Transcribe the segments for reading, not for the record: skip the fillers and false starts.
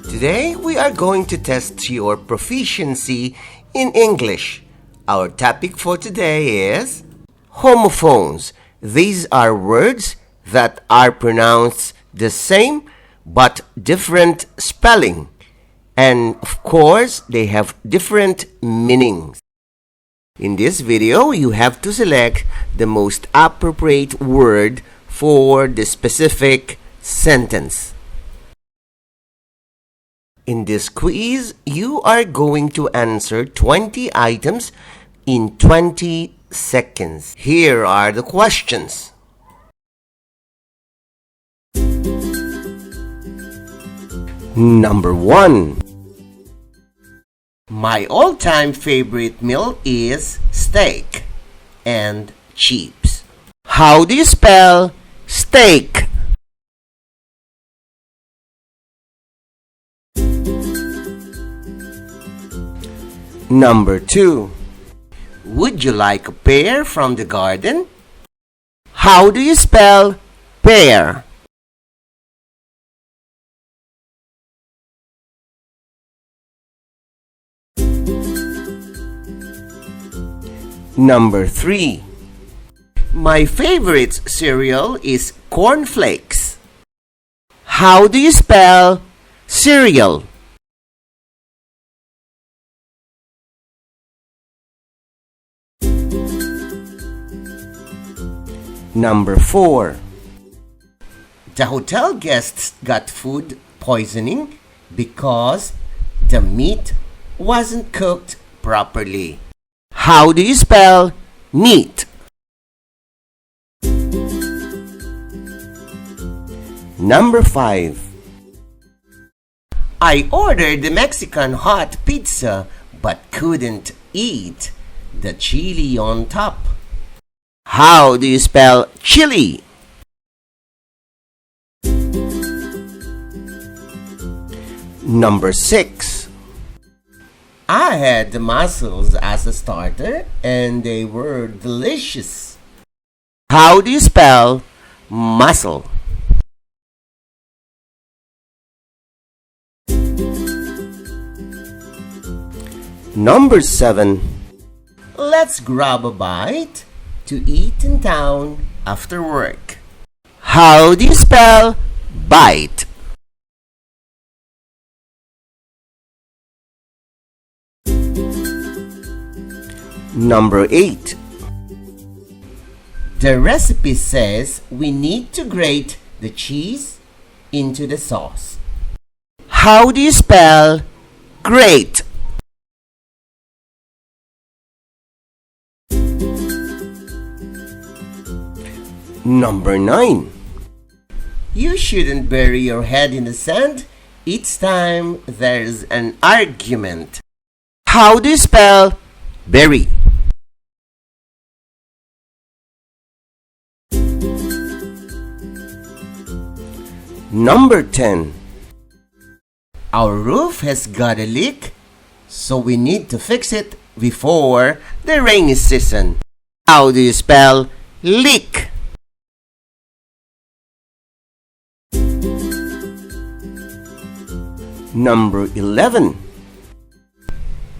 Today, we are going to test your proficiency in English. Our topic for today is homophones. These are words that are pronounced the same but different spelling. And of course, they have different meanings. In this video, you have to select the most appropriate word for the specific sentence. In this quiz, you are going to answer 20 items in 20 seconds. Here are the questions. Number 1. My all-time favorite meal is steak and chips. How do you spell steak? Number 2. Would you like a pear from the garden? How do you spell pear? Number 3. My favorite cereal is cornflakes. How do you spell cereal? Number 4. The hotel guests got food poisoning because the meat wasn't cooked properly. How do you spell meat? Number 5. I ordered the Mexican hot pizza but couldn't eat the chili on top. How do you spell chili? Number 6. I had the mussels as a starter and they were delicious. How do you spell mussel? Number 7. Let's grab a bite to eat in town after work. How do you spell bite? Number 8. The recipe says we need to grate the cheese into the sauce. How do you spell grate? Number 9. You shouldn't bury your head in the sand each time there's an argument. How do you spell bury? Number 10. Our roof has got a leak, so we need to fix it before the rainy season. How do you spell leak? Number 11.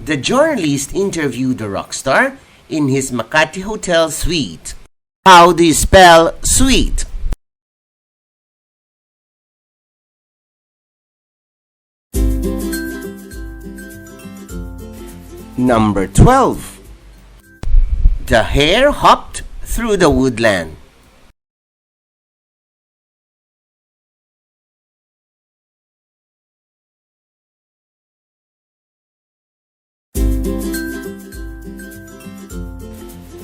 The journalist interviewed the rock star in his Makati hotel suite. How do you spell suite? Number 12. The hare hopped through the woodland.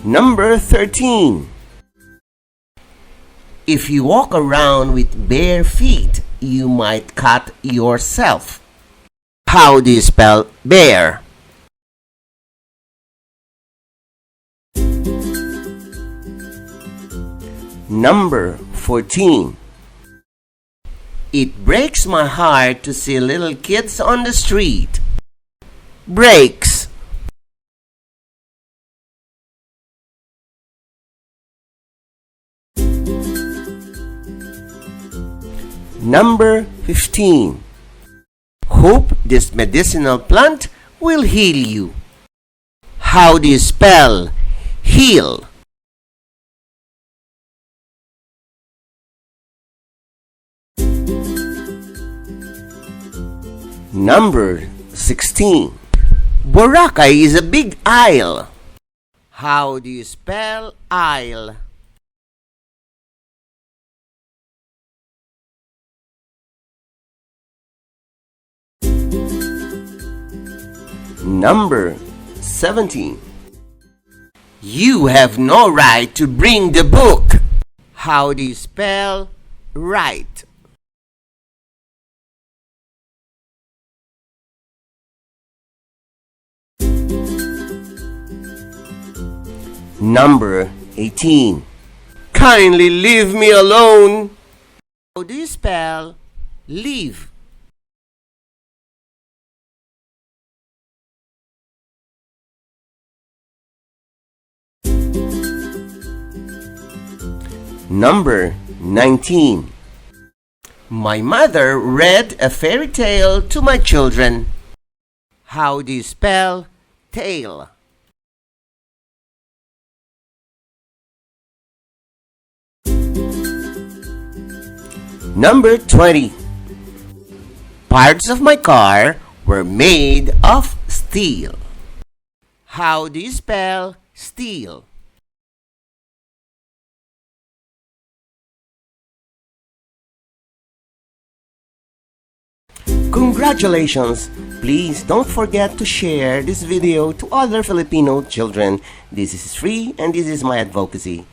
Number 13. If you walk around with bare feet, you might cut yourself. How do you spell bare? Number 14. It breaks my heart to see little kids on the street. Breaks. Number 15. hope this medicinal plant will heal you. How do you spell heal? Number 16. Boracay is a big isle. How do you spell isle? Number 17. You have no right to bring the book. How do you spell right? Number 18. Kindly leave me alone. How do you spell leave? Number 19. My mother read a fairy tale to my children. How do you spell tale? Number 20. Parts of my car were made of steel. How do you spell steel? Congratulations! Please don't forget to share this video to other Filipino children. This is free and this is my advocacy.